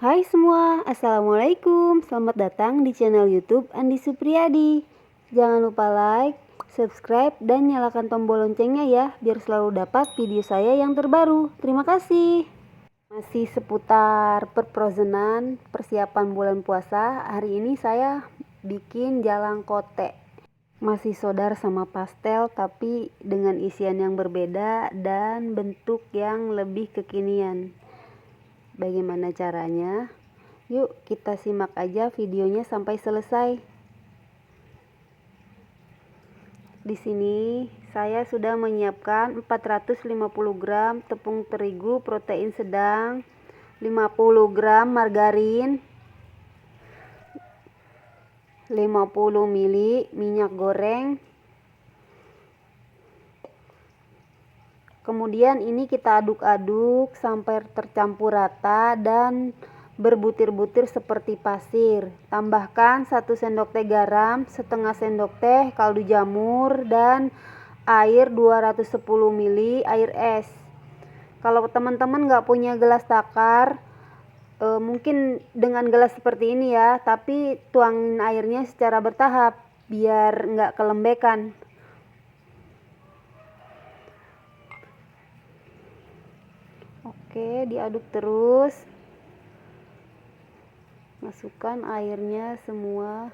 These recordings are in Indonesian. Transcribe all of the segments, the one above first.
Hai semua, Assalamualaikum. Selamat datang di channel YouTube Andi Supriyadi. Jangan lupa like, subscribe, dan nyalakan tombol loncengnya ya, biar selalu dapat video saya yang terbaru. Terima kasih. Masih seputar perprozenan persiapan bulan puasa. Hari ini saya bikin jalang kote. Masih sodar sama pastel, tapi dengan isian yang berbeda dan bentuk yang lebih kekinian. Bagaimana caranya? Yuk kita simak aja videonya sampai selesai. Di sini saya sudah menyiapkan 450 gram tepung terigu protein sedang, 50 gram margarin, 50 ml minyak goreng. Kemudian ini kita aduk-aduk sampai tercampur rata dan berbutir-butir seperti pasir. Tambahkan 1 sendok teh garam, setengah sendok teh kaldu jamur, dan air 210 ml air es. Kalau teman-teman nggak punya gelas takar, mungkin dengan gelas seperti ini ya, tapi tuangin airnya secara bertahap biar nggak kelembekan. Oke, diaduk terus. Masukkan airnya semua.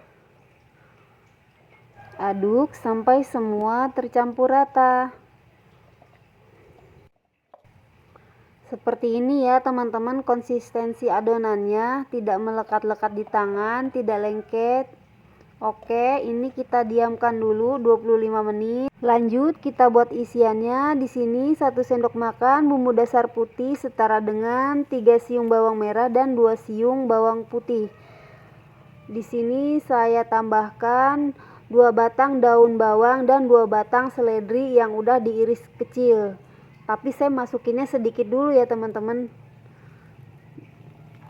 Aduk sampai semua tercampur rata. Seperti ini ya teman-teman konsistensi adonannya, tidak melekat-lekat di tangan, tidak lengket. Oke, ini kita diamkan dulu 25 menit. Lanjut kita buat isiannya. Di sini 1 sendok makan bumbu dasar putih setara dengan 3 siung bawang merah dan 2 siung bawang putih. Di sini saya tambahkan 2 batang daun bawang dan 2 batang seledri yang udah diiris kecil. Tapi saya masukinnya sedikit dulu ya teman-teman.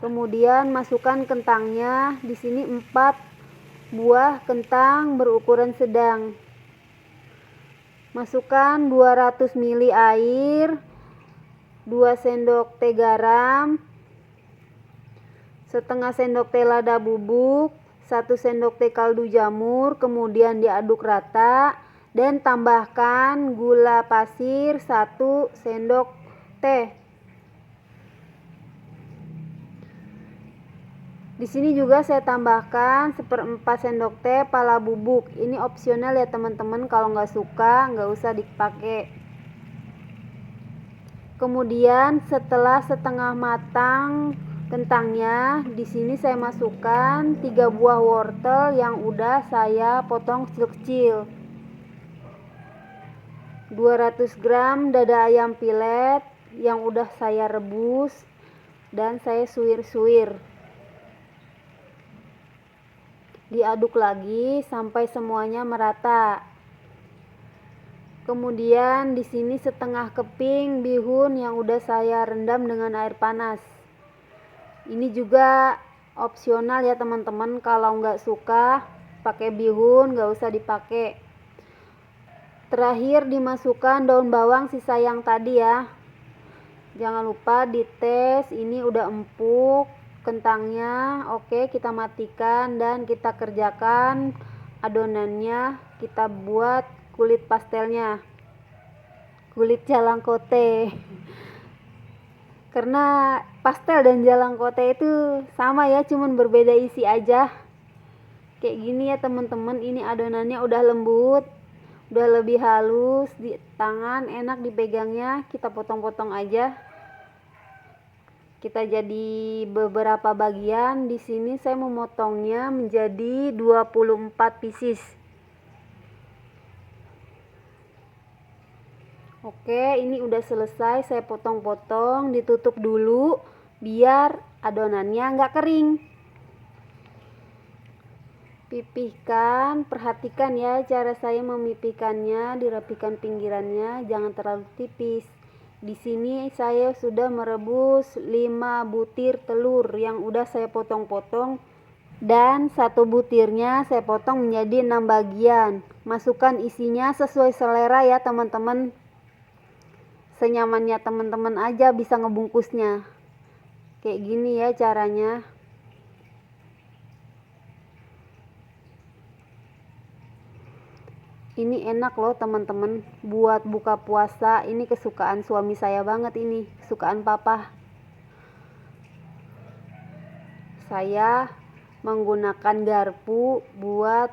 Kemudian masukkan kentangnya. Di sini 4 buah kentang berukuran sedang. Masukkan 200 ml air, 2 sendok teh garam, setengah sendok teh lada bubuk, 1 sendok teh kaldu jamur, kemudian diaduk rata dan tambahkan gula pasir 1 sendok teh. Di sini juga saya tambahkan 1/4 sendok teh pala bubuk. Ini opsional ya teman-teman, kalau nggak suka nggak usah dipakai. Kemudian setelah setengah matang kentangnya, di sini saya masukkan 3 buah wortel yang udah saya potong kecil-kecil. 200 gram dada ayam pilet yang udah saya rebus dan saya suwir-suwir. Diaduk lagi sampai semuanya merata. Kemudian di sini setengah keping bihun yang udah saya rendam dengan air panas. Ini juga opsional ya teman-teman, kalau nggak suka pakai bihun nggak usah dipakai. Terakhir dimasukkan daun bawang sisa yang tadi ya. Jangan lupa dites, ini udah empuk kentangnya. Oke, kita matikan dan kita kerjakan adonannya. Kita buat kulit pastelnya, kulit jalang kote. Karena pastel dan jalang kote itu sama ya, cuman berbeda isi aja. Kayak gini ya teman-teman, ini adonannya udah lembut, udah lebih halus di tangan, enak dipegangnya. Kita potong-potong aja. Kita jadi beberapa bagian. Di sini saya memotongnya menjadi 24 pieces. Oke, ini udah selesai, saya potong-potong, ditutup dulu biar adonannya nggak kering. Pipihkan, perhatikan ya cara saya memipihkannya, dirapikan pinggirannya, jangan terlalu tipis. Di sini saya sudah merebus 5 butir telur yang udah saya potong-potong dan 1 butirnya saya potong menjadi 6 bagian. Masukkan isinya sesuai selera ya teman-teman. Senyamannya teman-teman aja bisa ngebungkusnya. Kayak gini ya caranya. Ini enak loh teman-teman, buat buka puasa. Ini kesukaan suami saya banget, ini kesukaan papa. Saya menggunakan garpu buat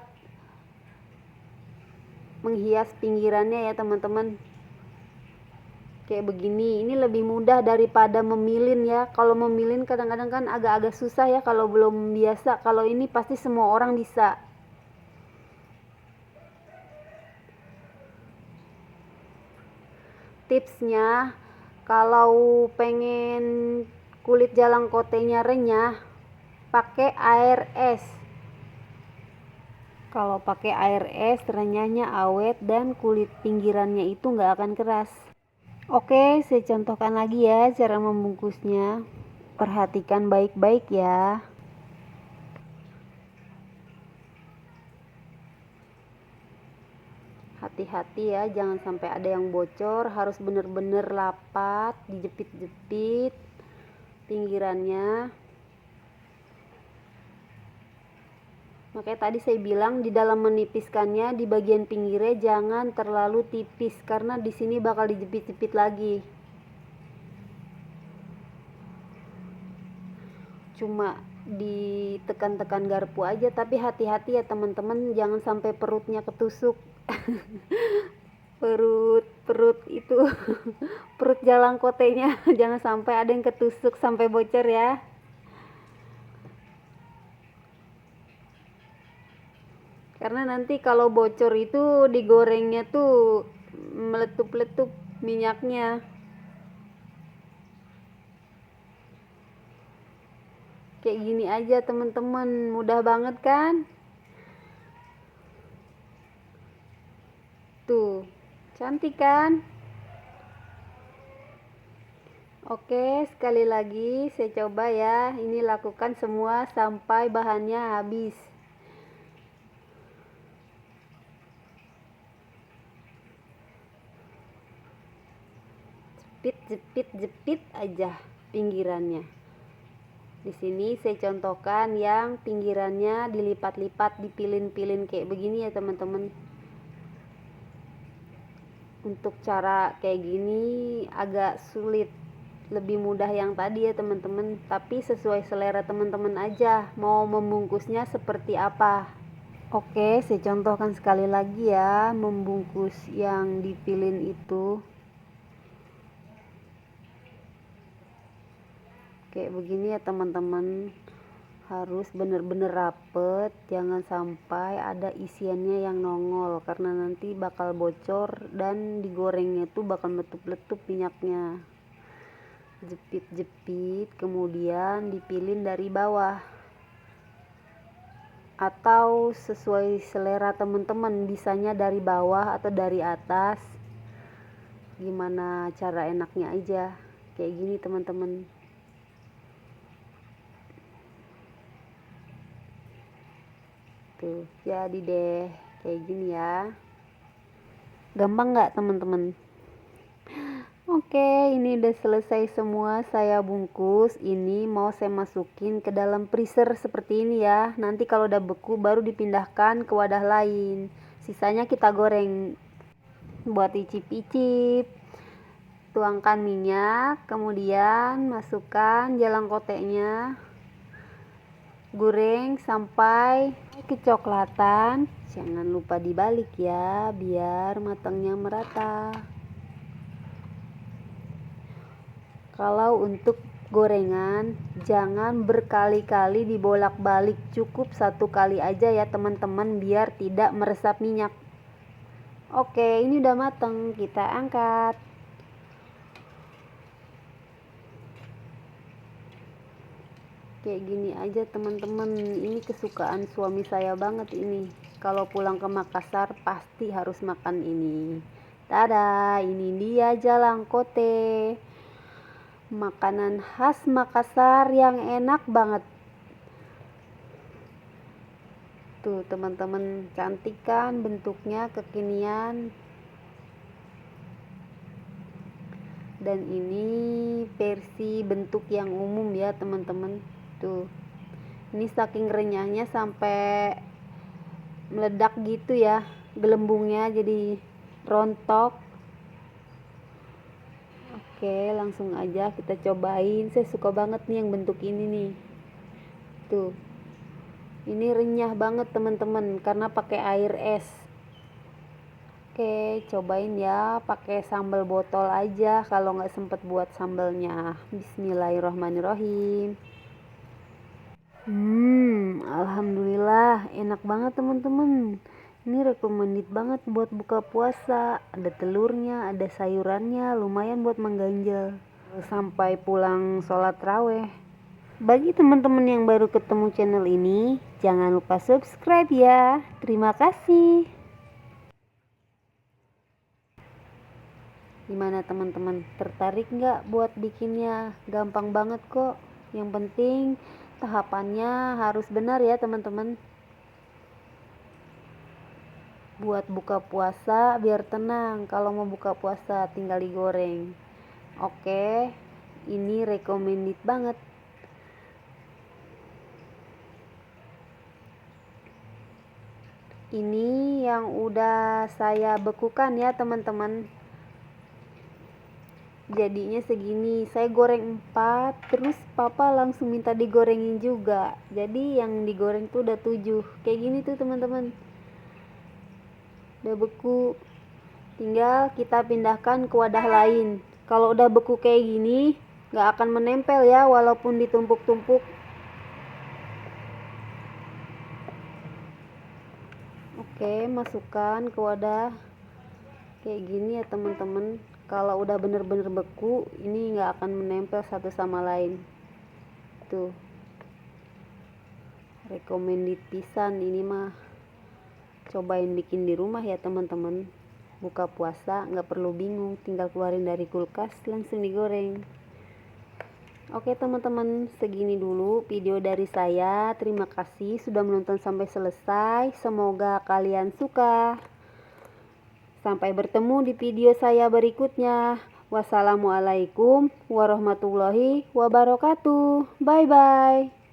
menghias pinggirannya ya teman-teman. Kayak begini, ini lebih mudah daripada memilin ya. Kalau memilin kadang-kadang kan agak-agak susah ya kalau belum biasa. Kalau ini pasti semua orang bisa. Tipsnya, kalau pengen kulit jalangkotenya renyah, pakai air es. Kalau pakai air es, renyahnya awet dan kulit pinggirannya itu nggak akan keras. Oke, saya contohkan lagi ya cara membungkusnya. Perhatikan baik-baik ya. Hati-hati ya, jangan sampai ada yang bocor. Harus bener-bener rapat, dijepit-jepit pinggirannya. Makanya tadi saya bilang di dalam menipiskannya di bagian pinggirnya jangan terlalu tipis karena di sini bakal dijepit-jepit lagi. Cuma ditekan-tekan garpu aja, tapi hati-hati ya teman-teman, jangan sampai perutnya ketusuk. perut itu perut jalangkotenya jangan sampai ada yang ketusuk sampai bocor ya. Karena nanti kalau bocor itu digorengnya tuh meletup-letup minyaknya. Kayak gini aja teman-teman, mudah banget kan? Tuh, cantik kan? Oke, sekali lagi saya coba ya. Ini lakukan semua sampai bahannya habis. Jepit aja pinggirannya. Di sini saya contohkan yang pinggirannya dilipat-lipat, dipilin-pilin kayak begini ya teman-teman. Untuk cara kayak gini agak sulit, lebih mudah yang tadi ya teman-teman, tapi sesuai selera teman-teman aja mau membungkusnya seperti apa. Oke, saya contohkan sekali lagi ya membungkus yang dipilin itu. Kayak begini ya teman-teman, harus bener-bener rapet, jangan sampai ada isiannya yang nongol karena nanti bakal bocor dan digorengnya tuh bakal meletup-letup minyaknya. Jepit-jepit kemudian dipilin dari bawah atau sesuai selera teman-teman, bisanya dari bawah atau dari atas, gimana cara enaknya aja. Kayak gini teman-teman. Tuh, jadi deh kayak gini ya. Gampang nggak teman-teman? Oke, ini udah selesai semua saya bungkus. Ini mau saya masukin ke dalam freezer seperti ini ya. Nanti kalau udah beku baru dipindahkan ke wadah lain. Sisanya kita goreng. Buat icip-icip. Tuangkan minyak, kemudian masukkan jalangkoteknya. Goreng sampai kecoklatan. Jangan lupa dibalik ya, biar matangnya merata. Kalau untuk gorengan jangan berkali-kali dibolak-balik, cukup satu kali aja ya teman-teman biar tidak meresap minyak. Oke, ini udah matang, kita angkat. Kayak gini aja teman-teman, ini kesukaan suami saya banget ini. Kalau pulang ke Makassar pasti harus makan ini. Tada, ini dia jalangkote, makanan khas Makassar yang enak banget. Tuh teman-teman, cantik kan bentuknya, kekinian. Dan ini versi bentuk yang umum ya teman-teman. Tuh, ini saking renyahnya sampai meledak gitu ya, gelembungnya jadi rontok. Oke, langsung aja kita cobain. Saya suka banget nih yang bentuk ini nih. Tuh, ini renyah banget teman-teman karena pakai air es. Oke, cobain ya pakai sambal botol aja kalau nggak sempet buat sambalnya. Bismillahirrohmanirrohim. Alhamdulillah enak banget teman-teman. Ini recommended banget buat buka puasa. Ada telurnya, ada sayurannya, lumayan buat mengganjal sampai pulang sholat raweh. Bagi teman-teman yang baru ketemu channel ini, jangan lupa subscribe ya. Terima kasih. Gimana teman-teman, tertarik nggak buat bikinnya? Gampang banget kok. Yang penting tahapannya harus benar ya teman-teman. Buat buka puasa biar tenang. Kalau mau buka puasa tinggal digoreng. Oke, ini recommended banget. Ini yang udah saya bekukan ya teman-teman. Jadinya segini, saya goreng 4, terus papa langsung minta digorengin juga, jadi yang digoreng tuh udah 7 kayak gini tuh teman-teman, udah beku. Tinggal kita pindahkan ke wadah lain. Kalau udah beku kayak gini nggak akan menempel ya walaupun ditumpuk-tumpuk. Oke, masukkan ke wadah kayak gini ya teman-teman. Kalau udah bener-bener beku, ini nggak akan menempel satu sama lain. Tuh, recommended pisan ini mah. Cobain bikin di rumah ya teman-teman. Buka puasa nggak perlu bingung, tinggal keluarin dari kulkas langsung digoreng. Oke teman-teman, segini dulu video dari saya. Terima kasih sudah menonton sampai selesai. Semoga kalian suka. Sampai bertemu di video saya berikutnya. Wassalamualaikum warahmatullahi wabarakatuh. Bye bye.